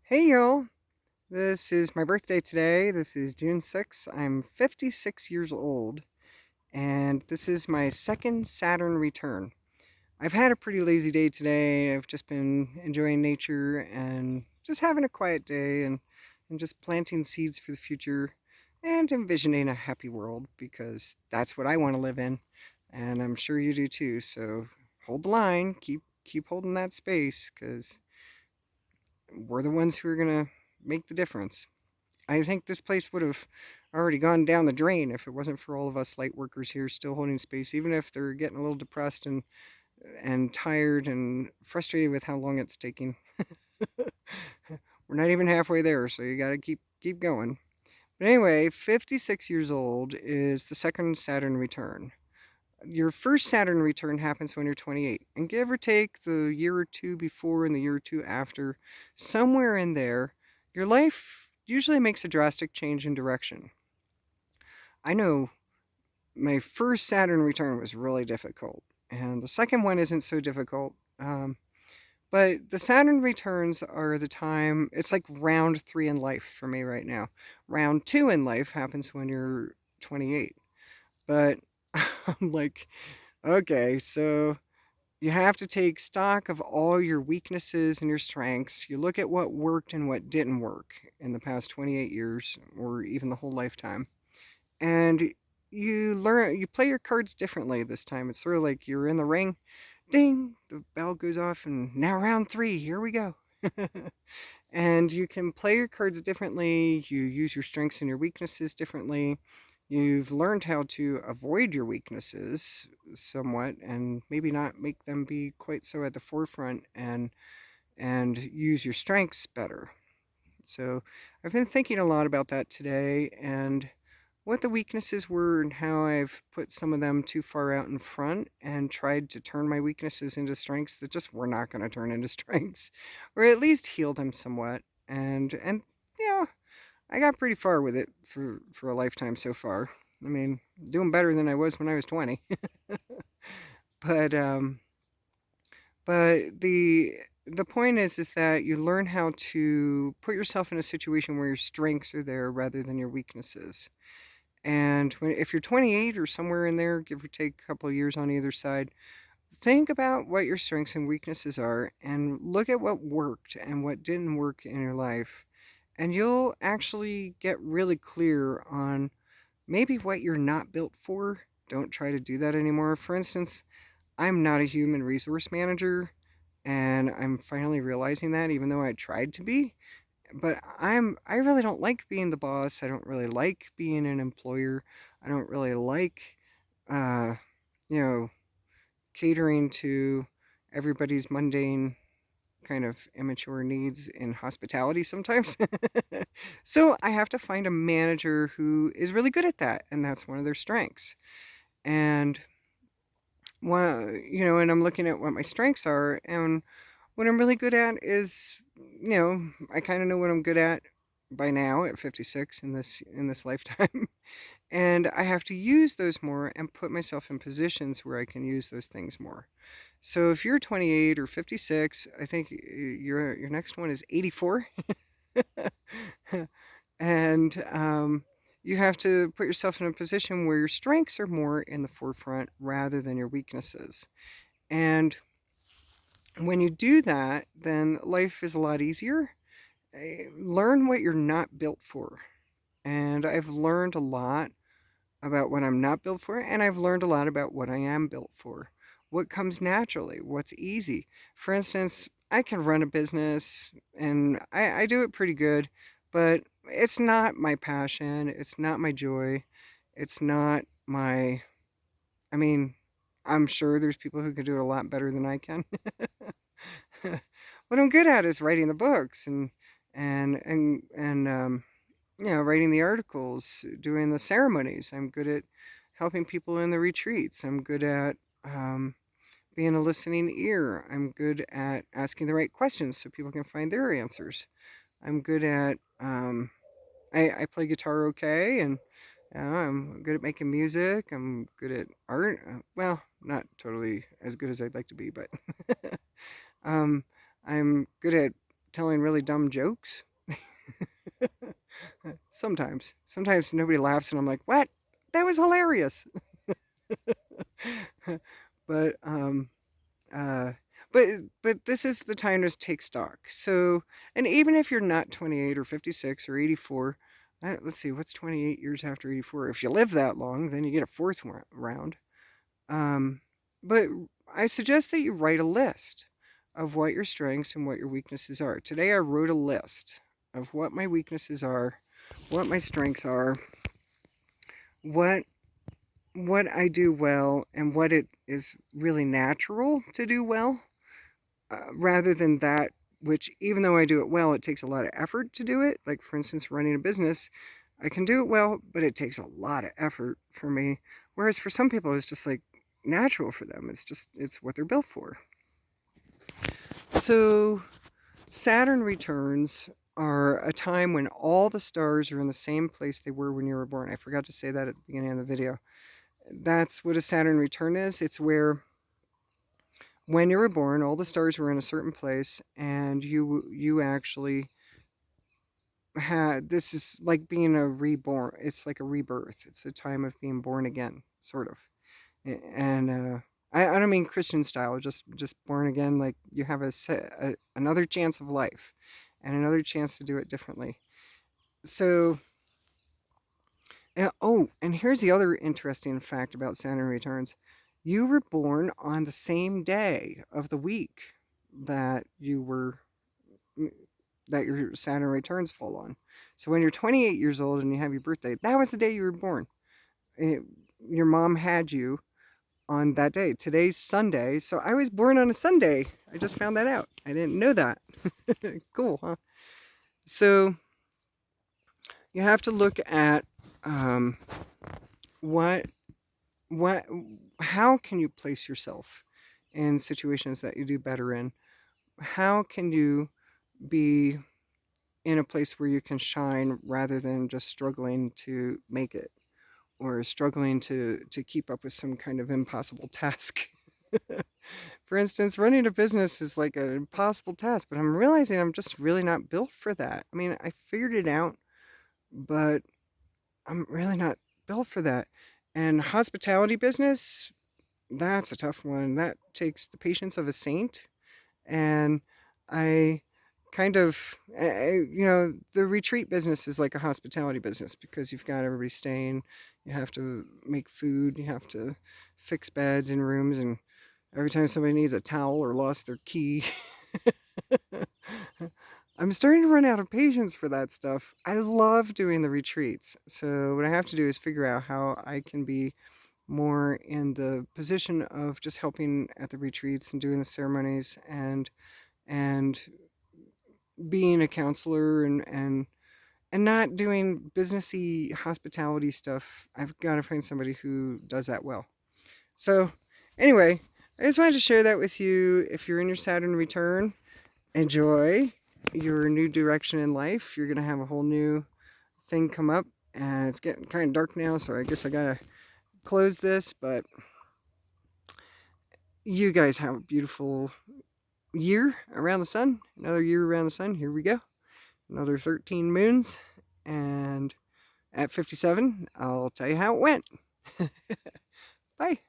Hey y'all, this is my birthday today. This is June 6th. I'm 56 years old, and this is my second Saturn return. I've had a pretty lazy day today. I've just been enjoying nature and just having a quiet day and just planting seeds for the future and envisioning a happy world because that's what I want to live in, and I'm sure you do too. So hold the line, keep holding that space because we're the ones who are gonna make the difference. I think this place would have already gone down the drain if it wasn't for all of us light workers here still holding space, even if they're getting a little depressed and tired and frustrated with how long it's taking. We're not even halfway there, so you gotta keep going. But anyway, 56 years old is the second Saturn return. Your first Saturn return happens when you're 28, and give or take the year or two before and the year or two after, somewhere in there, your life usually makes a drastic change in direction. I know my first Saturn return was really difficult, and the second one isn't so difficult. But the Saturn returns are the time, it's like round three in life for me right now. Round two in life happens when you're 28. But I'm like, okay, so you have to take stock of all your weaknesses and your strengths. You look at what worked and what didn't work in the past 28 years or even the whole lifetime. And you play your cards differently this time. It's sort of like you're in the ring, ding, the bell goes off, and now round three, here we go. And you can play your cards differently. You use your strengths and your weaknesses differently. You've learned how to avoid your weaknesses somewhat and maybe not make them be quite so at the forefront and use your strengths better. So I've been thinking a lot about that today and what the weaknesses were and how I've put some of them too far out in front and tried to turn my weaknesses into strengths that just were not going to turn into strengths, or at least heal them somewhat. And yeah, I got pretty far with it for a lifetime so far. I mean, doing better than I was when I was 20. but um, but the point is that you learn how to put yourself in a situation where your strengths are there rather than your weaknesses. And if you're 28 or somewhere in there, give or take a couple of years on either side, think about what your strengths and weaknesses are and look at what worked and what didn't work in your life. And you'll actually get really clear on maybe what you're not built for. Don't try to do that anymore. For instance, I'm not a human resource manager, and I'm finally realizing that even though I tried to be. But I really don't like being the boss. I don't really like being an employer. I don't really like uh you know catering to everybody's mundane kind of immature needs in hospitality sometimes. So I have to find a manager who is really good at that, and that's one of their strengths. And and I'm looking at what my strengths are, and what I'm really good at is, I kind of know what I'm good at by now at 56 in this lifetime. And I have to use those more and put myself in positions where I can use those things more. So if you're 28 or 56, I think your next one is 84. And you have to put yourself in a position where your strengths are more in the forefront rather than your weaknesses. And when you do that, then life is a lot easier. Learn what you're not built for. And I've learned a lot about what I'm not built for, and I've learned a lot about what I am built for. What comes naturally, what's easy. For instance, I can run a business, and I do it pretty good, but it's not my passion, it's not my joy, it's not my. I mean, I'm sure there's people who can do it a lot better than I can. What I'm good at is writing the books and writing the articles, doing the ceremonies. I'm good at helping people in the retreats. I'm good at being a listening ear. I'm good at asking the right questions so people can find their answers. I'm good at, I play guitar okay, and I'm good at making music. I'm good at art. Well, not totally as good as I'd like to be, but um, I'm good at telling really dumb jokes. Sometimes. Sometimes nobody laughs and I'm like, what? That was hilarious. but uh but but this is the time to take stock. So, and even if you're not 28 or 56 or 84, let's see, what's 28 years after 84? If you live that long, then you get a fourth round. Um, but I suggest that you write a list of what your strengths and what your weaknesses are. Today I wrote a list of what my weaknesses are, what my strengths are, what I do well, and what it is really natural to do well, rather than that which, even though I do it well, it takes a lot of effort to do it. Like, for instance, running a business, I can do it well, but it takes a lot of effort for me. Whereas for some people, it's just like natural for them. It's what they're built for. So, Saturn returns are a time when all the stars are in the same place they were when you were born. I forgot to say that at the beginning of the video. That's what a Saturn return is. It's where, when you were born, all the stars were in a certain place, and you actually had, this is like being a reborn. It's like a rebirth. It's a time of being born again, sort of. And I don't mean Christian style, just born again, like you have another chance of life and another chance to do it differently. So, oh, and here's the other interesting fact about Saturn returns. You were born on the same day of the week that that your Saturn returns fall on. So when you're 28 years old and you have your birthday, that was the day you were born. Your mom had you on that day. Today's Sunday, so I was born on a Sunday. I just found that out. I didn't know that. Cool, huh? So you have to look at what how can you place yourself in situations that you do better in? How can you be in a place where you can shine rather than just struggling to make it, or struggling to keep up with some kind of impossible task? For instance, running a business is like an impossible task, but I'm realizing I'm just really not built for that. I mean, I figured it out, but I'm really not built for that. And hospitality business, that's a tough one. That takes the patience of a saint. And I the retreat business is like a hospitality business because you've got everybody staying. You have to make food. You have to fix beds in rooms. And every time somebody needs a towel or lost their key, I'm starting to run out of patience for that stuff. I love doing the retreats. So what I have to do is figure out how I can be more in the position of just helping at the retreats and doing the ceremonies and being a counselor and not doing businessy hospitality stuff. I've got to find somebody who does that well. So anyway, I just wanted to share that with you. If you're in your Saturn return, enjoy your new direction in life. You're going to have a whole new thing come up, and it's getting kind of dark now, so I guess I got to close this, but you guys have a beautiful year around the sun. Another year around the sun. Here we go. Another 13 moons, and at 57, I'll tell you how it went. Bye.